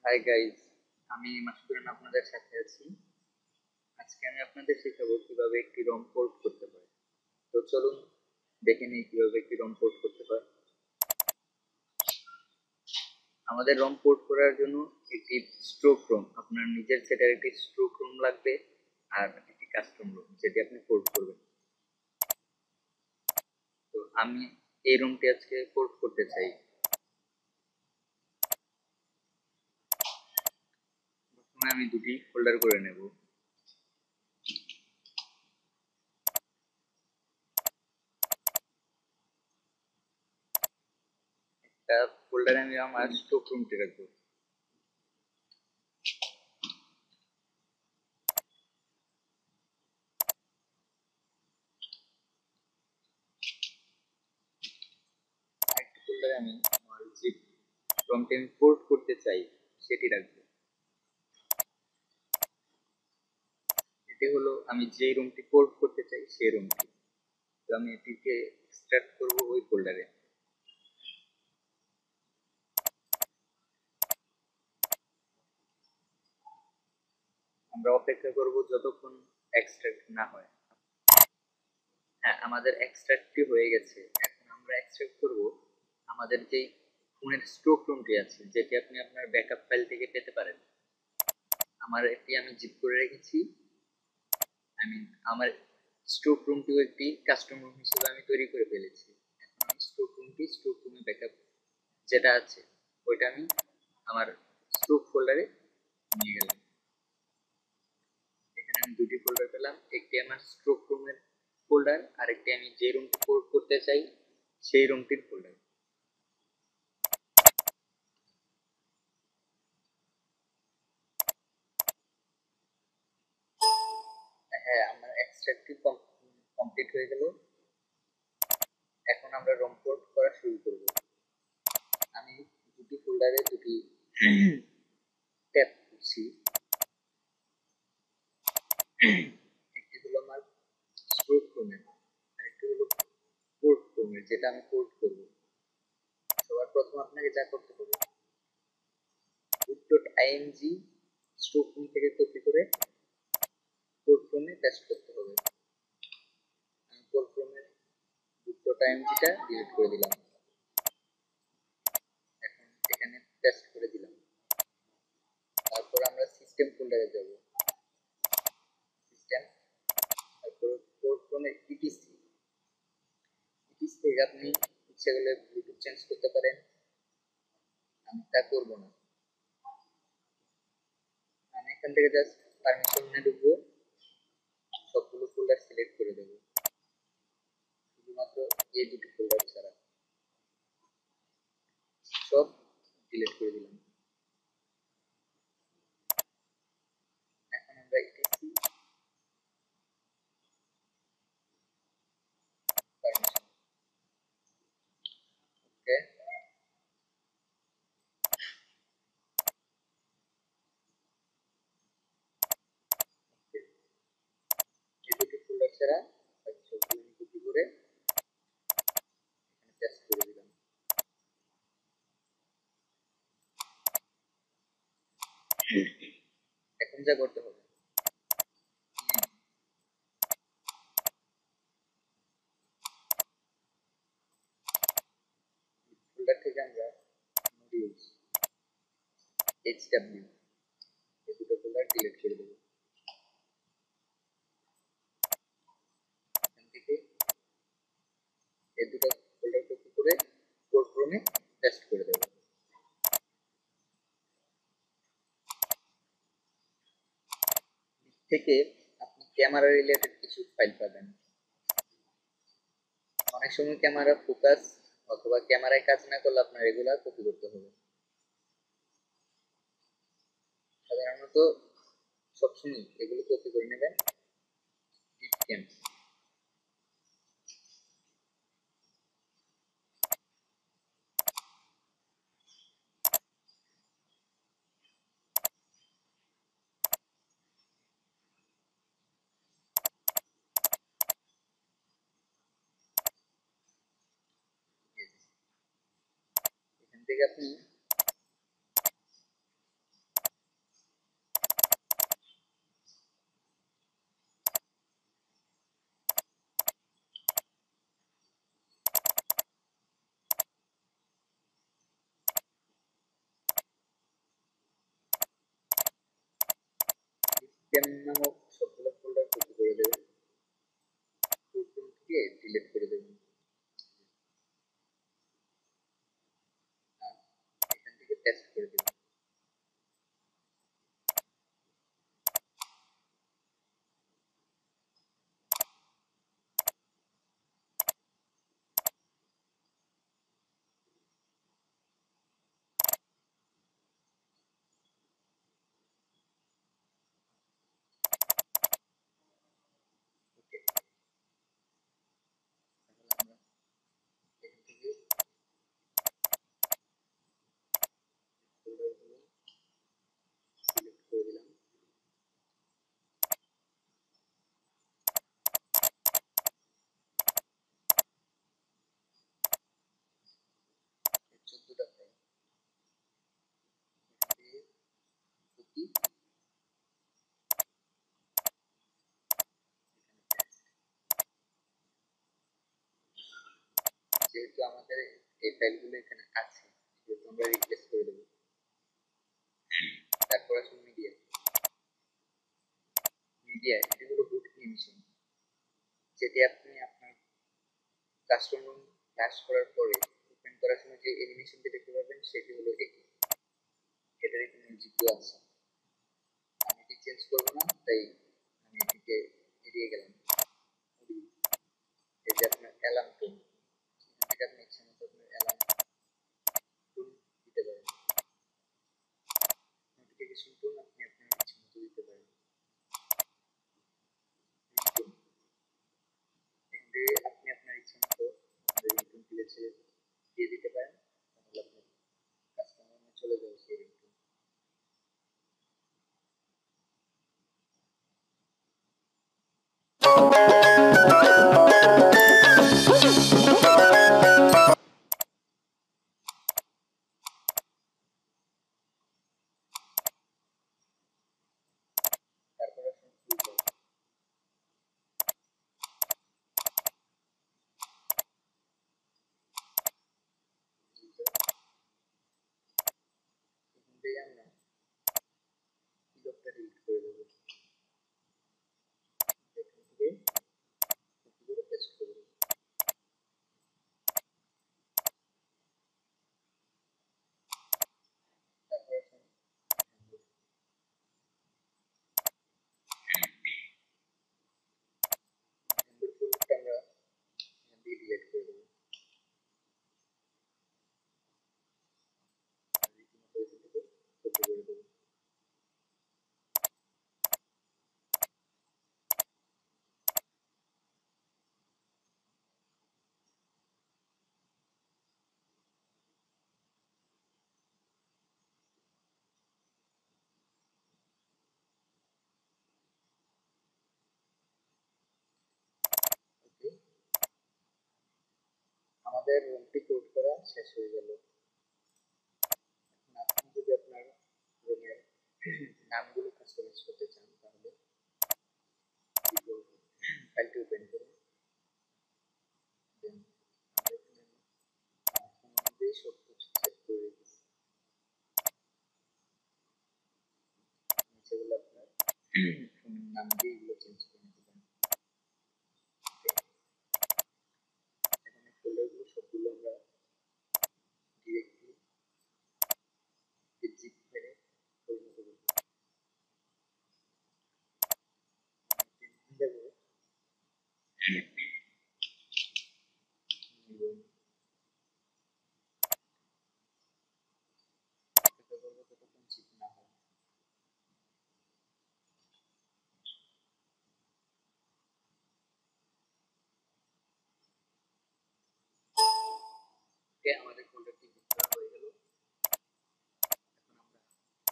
Hi guys, আমি মাসুদুর আপনাদের সাথে আছি। আজকে আমি আপনাদের শেখাবো কিভাবে একটি রম পোর্ট করতে হয়। তো চলুন দেখে নিই কিভাবে একটি রম পোর্ট করতে হয়। আমাদের রম পোর্ট করার জন্য একটি স্ট্রোক রম, আপনার নিজের সেটের একটি স্ট্রোক রম লাগবে, আর একটি কাস্টম রম যেটি আপনি পোর্ট করবেন। তো আমি এই রুমটি আজকে পোর্ট করতে চাই। প্রথমে আমি দুটি ফোল্ডার করে নেব। একটা ফোল্ডারে আমি আমার স্ট্রোক রুমটি রাখবো। আরেকটি ফোল্ডারে আমি আমার যে রমটি আমি পোর্ট করতে চাই সেটি রাখবো। এটি হলো আমি যে রুমটি পোর্ট করতে চাই সেই রুমটি। তো আমি এটিকে এক্সট্রাক্ট করব ওই ফোল্ডারে। আমরা অপেক্ষা করব যতক্ষণ এক্সট্রাক্ট না হয়। হ্যাঁ, আমাদের এক্সট্রাক্টটি হয়ে গেছে। এখন আমরা এক্সট্রাক্ট করব আমাদের যেই ফোনের স্ট্রোক রুমটি আছে, যেটি আপনি আপনার ব্যাকআপ ফাইল থেকে পেতে পারেন। আমার এটি আমি জিপ করে রেখেছি। আমার স্ট্রোক রুমটিও একটি কাস্টম রুম হিসেবে আমি তৈরি করে ফেলেছি। এখন আমি স্ট্রোক রুমে ব্যাকআপ যেটা আছে ওইটা আমি আমার স্ট্রোক ফোল্ডারে নিয়ে গেলাম। এখানে আমি দুটি ফোল্ডার পেলাম, একটি আমার স্ট্রোক রুমের ফোল্ডার, আর একটি আমি যে রুমটি পোর্ট করতে চাই সেই রুমটির ফোল্ডার। হ্যাঁ, আমার এক্সট্রাক্টটি কমপ্লিট হয়ে গেল। এখন আমরা রম পোর্ট করা শুরু করব। আমি দুটি ফোল্ডারে দুটি ট্যাব করছি। একটি হলো আমার স্ট্রোক রুমের, আরেকটি হলো পোর্ট রুমের, যেটা আমি পোর্ট করব। সবার প্রথম আপনাকে যা করতে হবে, root.img স্ট্রোক রুম থেকে কপি করে পোর্ট রুমে পেস্ট করতে হবে। আমি পোর্ট রুমের root.imgটা ডিলিট করে দিলাম। এখন এখানে পেস্ট করে দিলাম। তারপর আমরা সিস্টেম ফোল্ডারে যাব। সিস্টেম, তারপর পোর্ট রুমের ইটিসি থেকে আপনি ইচ্ছে করলে ব্লুটুথ চেঞ্জ করতে পারেন। আমি তা করব না। আমি এখান থেকে জাস্ট পারমিশনে ঢুকবো, সবগুলো ফোল্ডার সিলেক্ট করে দেব, শুধুমাত্র এই দুটি ফোল্ডার ছাড়া সব ডিলিট করে দিলাম। এখন আমরা ইটিসি পারমিশন, ওকে। এই দুটি ফোল্ডার ছাড়া সবগুলো আমি কপি করে এখানে পেস্ট করে দিলাম। এখন যা করতে হবে, ফোল্ডার থেকে আমরা মডিউলস HW এই দুটো ফোল্ডার ডিলিট করে দেব। এখান থেকে এই দুটো ফোল্ডার কপি করে পোর্ট রুমে পেস্ট করে দেব। থেকে আপনি ক্যামেরা রিলেটেড কিছু ফাইল পাবেন। অনেক সময় ক্যামেরা ফোকাস অথবা ক্যামেরায় কাজ না করলে আপনার রেগুলার কপি করতে হবে। সাধারণত সবসময় এগুলো কপি করে নেবেন। এখান থেকে আপনি নামক সবগুলো ফোল্ডার কপি করে দেবেন, প্রথম থেকে ডিলিট করে দেবেন, আর এখান থেকে পেস্ট করে দেবেন। ওকে, তাহলে আমরা এখান থেকে ফোল্ডারগুলো সিলেক্ট করে দিলাম। এই 14টা ফাইল এখান থেকে কপি, যেহেতু আমাদের এই ফাইলগুলো এখানে আছে সেহেতু আমরা রিপ্লেস করে দেবো। তারপর আসুন মিডিয়া। মিডিয়া এটি হলো বুট অ্যানিমেশন, যেটি আপনি আপনার কাস্টমার ফ্ল্যাশ করার পরে ওপেন করার সময় যে অ্যানিমেশনটি দেখতে পাবেন সেটি হলো এটি। এটার একটি মিউজিকও আছে, আমি এটি চেঞ্জ করবো না, তাই আমি এটিকে এড়িয়ে গেলাম। এই যে আপনার অ্যালার্ম টোন, এটা আপনি ইচ্ছা মতো আপনার অ্যালার্ম টোন দিতে পারেন, নোটিফিকেশন টোন আপনি আপনার ইচ্ছা মতো দিতে পারেন। আপনি আপনার ইচ্ছা মতো রিংটোন বেছে দিয়ে দিতে পারেন, তাহলে আপনার কাস্টমার চলে যাবে সেই রিংটোন। তারপর আসুন ফিল্টার। এখান থেকে আমরা কিলকটা ডিলিট করে দেবো, এখান থেকে কপি করে পেস্ট করে দেবো। তারপর আসুন হ্যান্ডেল ফোল্ডারটা আমরা এখান থেকে ডিলিট করে দেবো, রীতিমতো এখান থেকে কপি করে দেবো। ওকে, আমাদের রুমটি কোড করা শেষ হয়ে গেল। এখন আপনি যদি আপনার রুমের নামগুলো কাস্টমাইজ করতে চান তাহলে কি করবেন, ফাইলটি ওপেন করুন, দেন আমরা এখানে ফোন অনুযায়ী সব কিছু সেট করে রেখেছি, নিচেগুলো আপনার ফোনের নাম দিয়ে এগুলো চেঞ্জ করে নিতে পারেন। এখানে ফোল্ডারগুলো সবগুলো আমরা ডিরেক্টলি জিপ ফাইলে পরিণত করব। দেবো এবং অপেক্ষা করবো যতক্ষণ জিপ না হয়। ওকে, আমাদের ফোল্ডারটি জিপ করা হয়ে গেল। এখন আমরা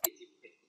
এই জিপ ফাইলটি